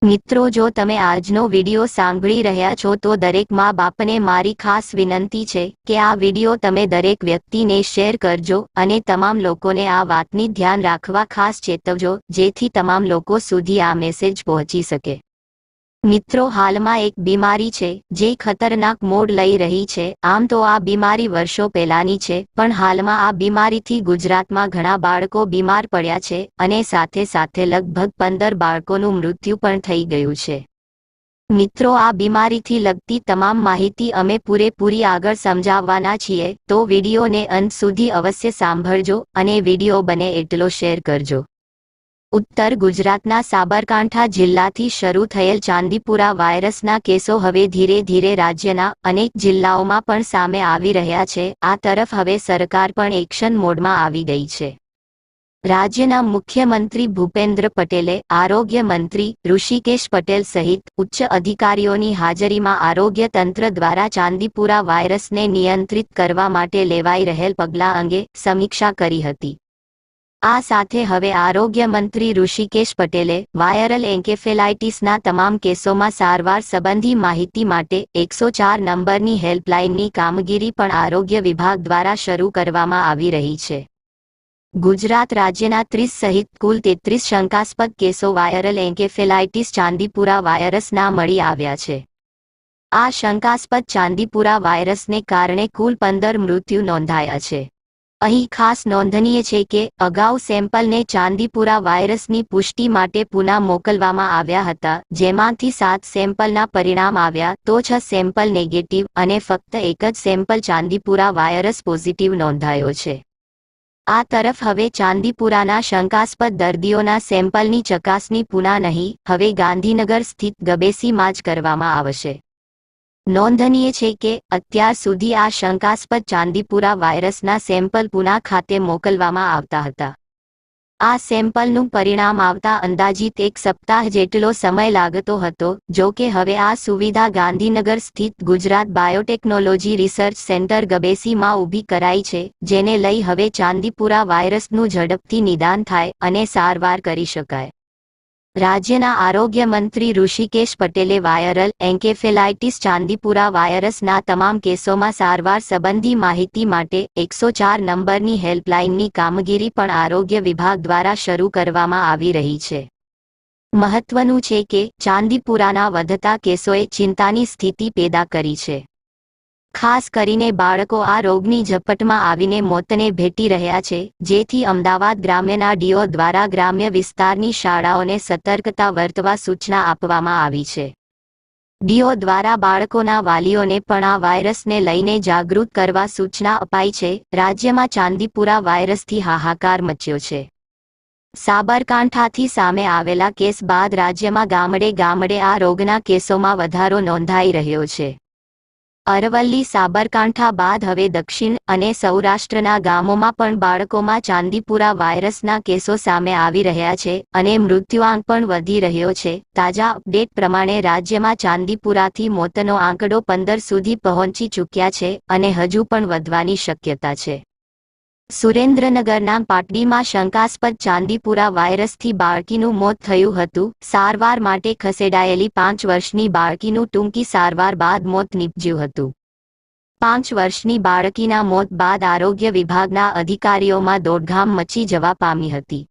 મિત્રો, જો તમે આજનો વિડિયો સાંભળી રહ્યા છો તો દરેક મા બાપને મારી ખાસ વિનંતી છે કે આ વિડિયો તમે દરેક વ્યક્તિને શેર કરજો અને તમામ લોકોને આ વાતની ધ્યાન રાખવા ખાસ ચેતવજો જેથી તમામ લોકો સુધી આ મેસેજ પહોંચી શકે। મિત્રો, હાલમાં એક બીમારી છે જે ખતરનાક મોડ લઈ રહી છે। આમ તો આ બીમારી વર્ષો પહેલાની છે, પણ હાલમાં આ બીમારીથી ગુજરાતમાં ઘણા બાળકો બીમાર પડ્યા છે અને સાથે સાથે લગભગ 15 બાળકોનું મૃત્યુ પણ થઈ ગયું છે। મિત્રો, આ બીમારીથી લગતી તમામ માહિતી અમે પૂરેપૂરી આગળ સમજાવવાના છીએ, તો વિડીયોને અંત સુધી અવશ્ય સાંભળજો અને વિડીયો બને એટલો શેર કરજો। ઉત્તર ગુજરાતના સાબરકાંઠા જિલ્લાથી શરૂ થયેલ ચાંદીપુરા વાયરસના કેસો હવે ધીરે ધીરે રાજ્યના અનેક જિલ્લાઓમાં પણ સામે આવી રહ્યા છે। આ તરફ હવે સરકાર પણ એક્શન મોડમાં આવી ગઈ છે। રાજ્યના મુખ્યમંત્રી ભૂપેન્દ્ર પટેલે આરોગ્ય મંત્રી ઋષિકેશ પટેલ સહિત ઉચ્ચ અધિકારીઓની હાજરીમાં આરોગ્ય તંત્ર દ્વારા ચાંદીપુરા વાયરસને નિયંત્રિત કરવા માટે લેવાઈ રહેલ પગલાં અંગે સમીક્ષા કરી હતી। આ સાથે હવે આરોગ્ય મંત્રી ઋષિકેશ પટેલે વાયરલ એન્કેફેલાઇટિસના તમામ કેસોમાં સારવાર સંબંધી માહિતી માટે 104 નંબરની હેલ્પલાઇનની કામગીરી પણ આરોગ્ય વિભાગ દ્વારા શરૂ કરવામાં આવી રહી છે। ગુજરાત રાજ્યના 30 સહિત કુલ 33 શંકાસ્પદ કેસો વાયરલ એન્કેફેલાઇટિસ ચાંદીપુરા વાયરસના મળી આવ્યા છે। આ શંકાસ્પદ ચાંદીપુરા વાયરસને કારણે કુલ 15 મૃત્યુ નોંધાયા છે। અહીં ખાસ નોંધનીય છે કે અગાઉ સેમ્પલને ચાંદીપુરા વાયરસની પુષ્ટિ માટે પુના મોકલવામાં આવ્યા હતા, જેમાંથી 7 સેમ્પલના પરિણામ આવ્યા તો 6 સેમ્પલ નેગેટિવ અને ફક્ત એક જ સેમ્પલ ચાંદીપુરા વાયરસ પોઝિટિવ નોંધાયો છે। આ તરફ હવે ચાંદીપુરાના શંકાસ્પદ દર્દીઓના સેમ્પલની ચકાસણી પુના નહીં, હવે ગાંધીનગર સ્થિત ગબેસીમાં જ કરવામાં આવશે। નોંધનીય છે કે અત્યાર સુધી આ શંકાસ્પદ ચાંદીપુરા વાયરસના સેમ્પલ પુના ખાતે મોકલવામાં આવતા હતા। આ સેમ્પલનું પરિણામ આવતા અંદાજિત 1 સપ્તાહ જેટલો સમય લાગતો હતો। જો કે હવે આ સુવિધા ગાંધીનગર સ્થિત ગુજરાત બાયોટેકનોલોજી રિસર્ચ સેન્ટર ગબેસીમાં ઊભી કરાઈ છે, જેને લઈ હવે ચાંદીપુરા વાયરસનું ઝડપથી નિદાન થાય અને સારવાર કરી શકાય। રાજ્યના આરોગ્ય મંત્રી ઋષિકેશ પટેલે વાયરલ એન્કેફેલાઇટિસ ચાંદીપુરા વાયરસના તમામ કેસોમાં સારવાર સંબંધી માહિતી માટે 104 નંબરની હેલ્પલાઇનની કામગીરી પણ આરોગ્ય વિભાગ દ્વારા શરૂ કરવામાં આવી રહી છે। મહત્વનું છે કે ચાંદીપુરાના વધતા કેસોએ ચિંતાની સ્થિતિ પેદા કરી છે। ખાસ કરીને બાળકો આ રોગની ઝપટમાં આવીને મોતને ભેટી રહ્યા છે, જેથી અમદાવાદ ગ્રામ્યના ડીઓ દ્વારા ગ્રામ્ય વિસ્તારની શાળાઓને સતર્કતા વર્તવા સૂચના આપવામાં આવી છે। ડીઓ દ્વારા બાળકોના વાલીઓને પણ આ વાયરસને લઈને જાગૃત કરવા સૂચના અપાઈ છે। રાજ્યમાં ચાંદીપુરા વાયરસથી હાહાકાર મચ્યો છે। સાબરકાંઠાથી સામે આવેલા કેસ બાદ રાજ્યમાં ગામડે ગામડે આ રોગના કેસોમાં વધારો નોંધાઈ રહ્યો છે। અરવલ્લી સાબરકાંઠા બાદ હવે દક્ષિણ અને સૌરાષ્ટ્રના ગામોમાં પણ બાળકોમાં ચાંદીપુરા વાયરસના કેસો સામે આવી રહ્યા છે અને મૃત્યુઆંક પણ વધી રહ્યો છે। તાજા અપડેટ પ્રમાણે રાજ્યમાં ચાંદીપુરાથી મોતનો આંકડો 15 સુધી પહોંચી ચૂક્યા છે અને હજુ પણ વધવાની શક્યતા છે। સુરેન્દ્રનગરના પાટડીમાં શંકાસ્પદ ચાંદીપુરા વાયરસથી બાળકીનું મોત થયું હતું। સારવાર માટે ખસેડાયેલી 5 વર્ષની બાળકીનું ટૂંકી સારવાર બાદ મોત નીપજ્યું હતું। 5 વર્ષની બાળકીના મોત બાદ આરોગ્ય વિભાગના અધિકારીઓમાં દોડધામ મચી જવા પામી હતી।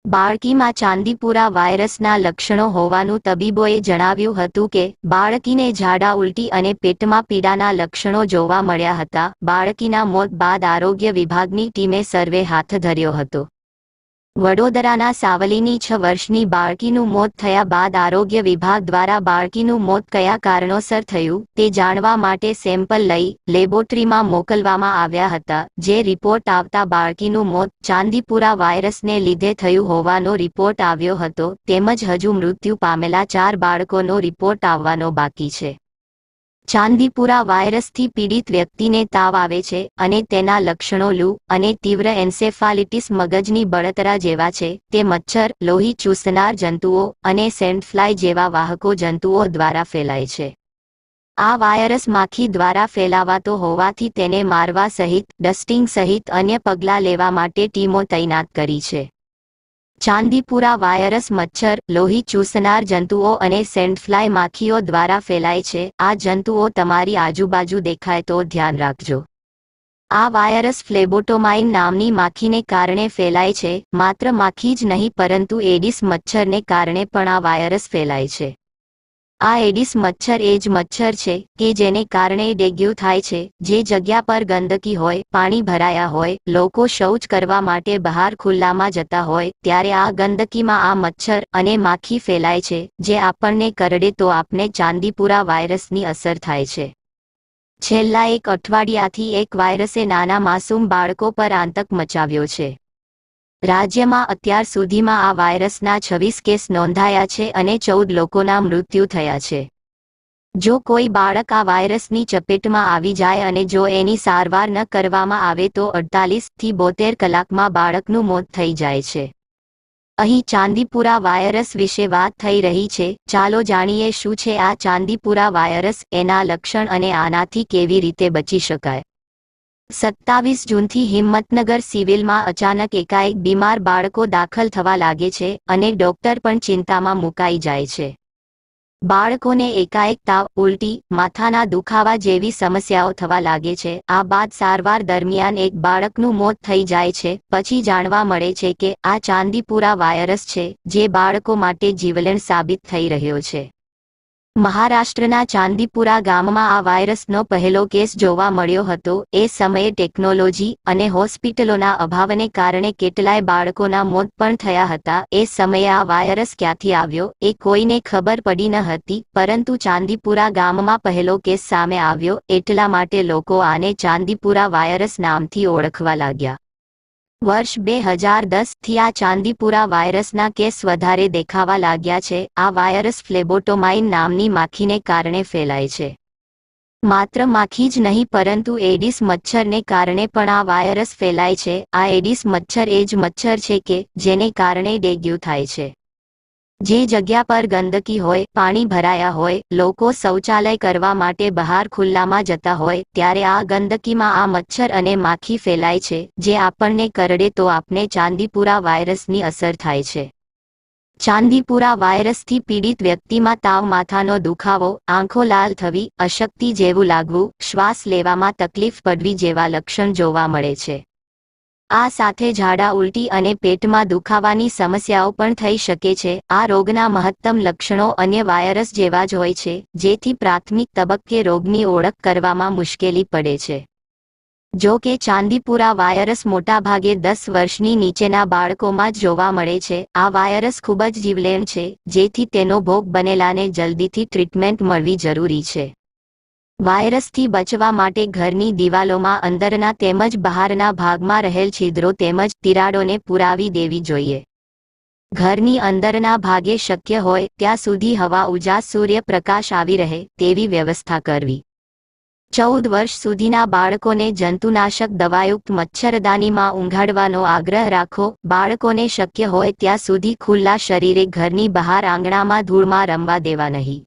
બાળકીમાં ચાંદીપુરા વાયરસના લક્ષણો હોવાનું તબીબોએ જણાવ્યું હતું કે બાળકીને ઝાડા, ઉલટી અને પેટમાં પીડાના લક્ષણો જોવા મળ્યા હતા। બાળકીના મોત બાદ આરોગ્ય વિભાગની ટીમે સર્વે હાથ ધર્યો હતો। વડોદરાના સાવલીની 6 વર્ષની બાળકીનું મોત થયા બાદ આરોગ્ય વિભાગ દ્વારા બાળકીનું મોત કયા કારણોસર થયું તે જાણવા માટે સેમ્પલ લઈ લેબોરેટરીમાં મોકલવામાં આવ્યા હતા, જે રિપોર્ટ આવતા બાળકીનું મોત ચાંદીપુરા વાયરસને લીધે થયું હોવાનો રિપોર્ટ આવ્યો હતો, તેમજ હજુ મૃત્યુ પામેલા 4 બાળકોનો રિપોર્ટ આવવાનો બાકી છે। ચાંદીપુરા વાયરસથી પીડિત વ્યક્તિને તાવ આવે છે અને તેના લક્ષણો લૂ અને તીવ્ર એન્સેફાલિટિસ મગજની બળતરા જેવા છે। તે મચ્છર, લોહી ચૂસનાર જંતુઓ અને સેન્ડફ્લાય જેવા વાહકો જંતુઓ દ્વારા ફેલાય છે। આ વાયરસ માખી દ્વારા ફેલાવાતો હોવાથી તેને મારવા સહિત ડસ્ટિંગ સહિત અન્ય પગલાં લેવા માટે ટીમો તૈનાત કરી છે। ચાંદીપુરા વાયરસ મચ્છર, લોહી ચૂસનાર જંતુઓ અને સેન્ડફ્લાય માખીઓ દ્વારા ફેલાય છે. આ જંતુઓ તમારી આજુબાજુ દેખાય તો ધ્યાન રાખજો. આ વાયરસ ફ્લેબોટોમાઇન નામની માખીને કારણે ફેલાય છે. માત્ર માખી જ નહીં પરંતુ એડિસ મચ્છરને કારણે પણ આ વાયરસ ફેલાય છે. આ એડિસ મચ્છર એ જ મચ્છર છે કે જેને કારણે ડેન્ગ્યુ થાય છે. જે જગ્યા પર ગંદકી હોય, પાણી ભરાયા હોય, લોકો શૌચ કરવા માટે બહાર ખુલ્લામાં જતા હોય, ત્યારે આ ગંદકીમાં આ મચ્છર અને માખી ફેલાય છે. જે આપણને કરડે તો આપને ચાંદીપુરા વાયરસની અસર થાય છે. છેલ્લા એક અઠવાડિયાથી એક વાયરસે નાના માસૂમ બાળકો પર આતંક મચાવ્યો છે. રાજ્યમાં અત્યાર સુધીમાં આ વાયરસના 26 કેસ નોંધાયા છે અને 14 લોકોના મૃત્યુ થયા છે. જો કોઈ બાળક આ વાયરસની ચપેટમાં આવી જાય અને જો એની સારવાર ન કરવામાં આવે તો 48 થી 72 કલાકમાં બાળકનું મોત થઈ જાય છે. અહીં ચાંદીપુરા વાયરસ વિશે વાત થઈ રહી છે. ચાલો જાણીએ શું છે આ ચાંદીપુરા વાયરસ, એના લક્ષણ અને આનાથી કેવી રીતે બચી શકાય. 27 જૂનથી હિંમતનગર સિવિલમાં અચાનક એકાએક બીમાર બાળકો દાખલ થવા લાગે છે અને ડોક્ટર પણ ચિંતામાં મુકાઈ જાય છે. બાળકોને એકાએક તાવ, ઉલટી, માથાના દુખાવા જેવી સમસ્યાઓ થવા લાગે છે. આ બાદ સારવાર દરમિયાન એક બાળકનું મોત થઈ જાય છે. પછી જાણવા મળે છે કે આ ચાંદીપુરા વાયરસ છે જે બાળકો માટે જીવલેણ સાબિત થઈ રહ્યો છે. મહારાષ્ટ્રના ચાંદીપુરા ગામમાં આ વાયરસનો પહેલો કેસ જોવા મળ્યો હતો. એ સમયે ટેકનોલોજી અને હોસ્પિટલોના અભાવને કારણે કેટલાય બાળકોના મોત પણ થયા હતા. એ સમયે આ વાયરસ ક્યાંથી આવ્યો એ કોઈને ખબર પડી ન હતી, પરંતુ ચાંદીપુરા ગામમાં પહેલો કેસ સામે આવ્યો એટલા માટે લોકો આને ચાંદીપુરા વાયરસ નામથી ઓળખવા લાગ્યા. વર્ષ 2010થી આ ચાંદીપુરા વાયરસના કેસ વધારે દેખાવા લાગ્યા છે. આ વાયરસ ફ્લેબોટોમાઇન નામની માખીને કારણે ફેલાય છે. માત્ર માખી જ નહીં પરંતુ એડિસ મચ્છરને કારણે પણ આ વાયરસ ફેલાય છે. આ એડિસ મચ્છર એ જ મચ્છર છે કે જેને કારણે ડેન્ગ્યુ થાય છે. જે જગ્યા પર ગંદકી હોય, પાણી ભરાયા હોય, લોકો શૌચાલય કરવા માટે બહાર ખુલ્લામાં જતા હોય, ત્યારે આ ગંદકીમાં આ મચ્છર અને માખી ફેલાય છે. જે આપણને કરડે તો આપને ચાંદીપુરા વાયરસની અસર થાય છે. ચાંદીપુરા વાયરસથી પીડિત વ્યક્તિમાં તાવ, માથાનો દુખાવો, આંખો લાલ થવી, અશક્તિ જેવું લાગવું, શ્વાસ લેવામાં તકલીફ પડવી જેવા લક્ષણ જોવા મળે છે. આ સાથે ઝાડા, ઉલટી અને પેટમાં દુખાવાની સમસ્યાઓ પણ થઈ શકે છે. આ રોગના મહત્તમ લક્ષણો અન્ય વાયરસ જેવા જ હોય છે, જેથી પ્રાથમિક તબક્કે રોગની ઓળખ કરવામાં મુશ્કેલી પડે છે. જો કે ચાંદીપુરા વાયરસ મોટાભાગે 10 વર્ષની નીચેના બાળકોમાં જ જોવા મળે છે. આ વાયરસ ખૂબ જ જીવલેણ છે, જેથી તેનો ભોગ બનેલાને જલ્દીથી ટ્રીટમેન્ટ મળવી જરૂરી છે. વાયરસથી બચવા માટે ઘરની દિવાલોમાં અંદરના તેમજ બહારના ભાગમાં રહેલ છિદ્રો તેમજ તિરાડોને પુરાવી દેવી જોઈએ. ઘરની અંદરના ભાગે શક્ય હોય ત્યાં સુધી હવા, ઉજાસ, સૂર્યપ્રકાશ આવી રહે તેવી વ્યવસ્થા કરવી. 14 વર્ષ સુધીના બાળકોને જંતુનાશક દવાયુક્ત મચ્છરદાનીમાં ઊંઘાડવાનો આગ્રહ રાખો. બાળકોને શક્ય હોય ત્યાં સુધી ખુલ્લા શરીરે ઘરની બહાર આંગણામાં ધૂળમાં રમવા દેવા નહીં.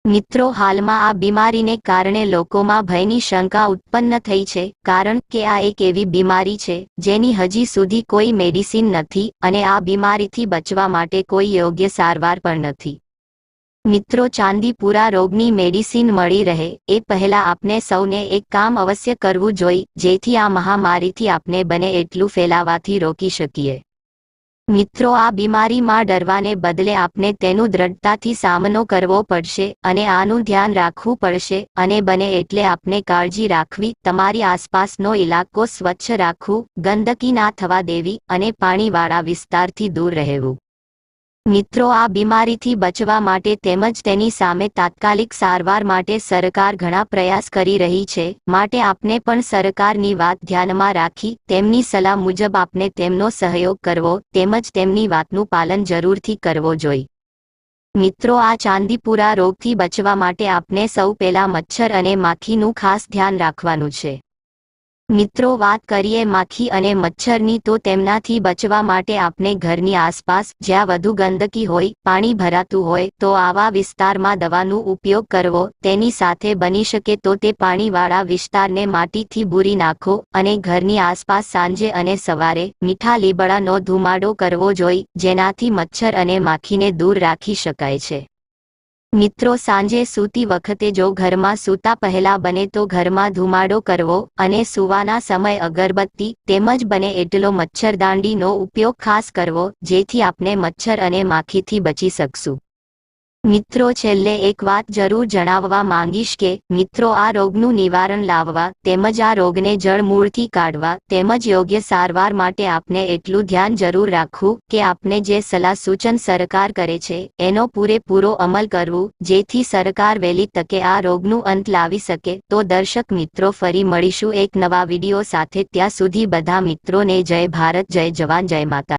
મિત્રો, હાલમાં આ બીમારીને કારણે લોકોમાં ભયની શંકા ઉત્પન્ન થઈ છે, કારણ કે આ એક એવી બીમારી છે જેની હજી સુધી કોઈ મેડિસિન નથી અને આ બીમારીથી બચવા માટે કોઈ યોગ્ય સારવાર પણ નથી. મિત્રો, ચાંદીપુરા રોગની મેડિસિન મળી રહે એ પહેલા આપને સૌને એક કામ અવશ્ય કરવું જોઈએ, જેથી આ મહામારીથી આપને બને એટલું ફેલાવાથી રોકી શકીએ. મિત્રો, આ બીમારીમાં ડરવાને બદલે આપને તેનું દ્રઢતાથી સામનો કરવો પડશે અને આનું ધ્યાન રાખવું પડશે અને બને એટલે આપને કાળજી રાખવી, તમારી આસપાસનો ઇલાકો સ્વચ્છ રાખવું, ગંદકી ના થવા દેવી અને પાણીવાળા વિસ્તારથી દૂર રહેવું. મિત્રો, આ બીમારીથી બચવા માટે તેમજ તેની સામે તાત્કાલિક સારવાર માટે સરકાર ઘણા પ્રયાસ કરી રહી છે. માટે આપને પણ સરકારની વાત ધ્યાનમાં રાખી તેમની સલાહ મુજબ આપને તેમનો સહયોગ કરવો તેમજ તેમની વાતનું પાલન જરૂરથી કરવો જોઈએ. મિત્રો, આ ચાંદીપુરા રોગથી બચવા માટે આપને સૌ પહેલા મચ્છર અને માખીનું ખાસ ધ્યાન રાખવાનું છે. મિત્રો, વાત કરીએ માખી અને મચ્છરની, તો તેમનાથી બચવા માટે આપણે ઘરની આસપાસ જ્યાં વધુ ગંદકી હોય, પાણી ભરાતું હોય, તો આવા વિસ્તારમાં દવાનો ઉપયોગ કરવો. તેની સાથે બની શકે તો તે પાણીવાળા વિસ્તારને માટીથી બૂરી નાખો અને ઘરની આસપાસ સાંજે અને સવારે મીઠા લીમડાનો ધુમાડો કરવો જોઈએ, જેનાથી મચ્છર અને માખીને દૂર રાખી શકાય છે. મિત્રો, સાંજે સૂતી વખતે જો ઘરમાં સૂતા પહેલા બને તો ઘરમાં ધુમાડો કરવો અને સૂવાના સમયે અગરબત્તી તેમજ બને એટલો મચ્છરદાંડીનો ઉપયોગ ખાસ કરવો, જેથી આપણે મચ્છર અને માખીથી બચી શકશું. મિત્રો, છેલ્લે એક વાત જરૂર જણાવવા માંગીશ કે મિત્રો, આ રોગનું નિવારણ લાવવા તેમજ આ રોગને જડમૂળથી કાઢવા તેમજ યોગ્ય સારવાર માટે આપણે એટલું ધ્યાન જરૂર રાખવું કે આપણે જે સલાહ સૂચન સરકાર કરે છે એનો પૂરેપૂરો અમલ કરવું, જેથી સરકાર વહેલી તકે આ રોગનું અંત લાવી શકે. તો દર્શક મિત્રો, ફરી મળીશું એક નવા વિડીયો સાથે. ત્યાં સુધી બધા મિત્રોને જય ભારત, જય જવાન, જય માતા.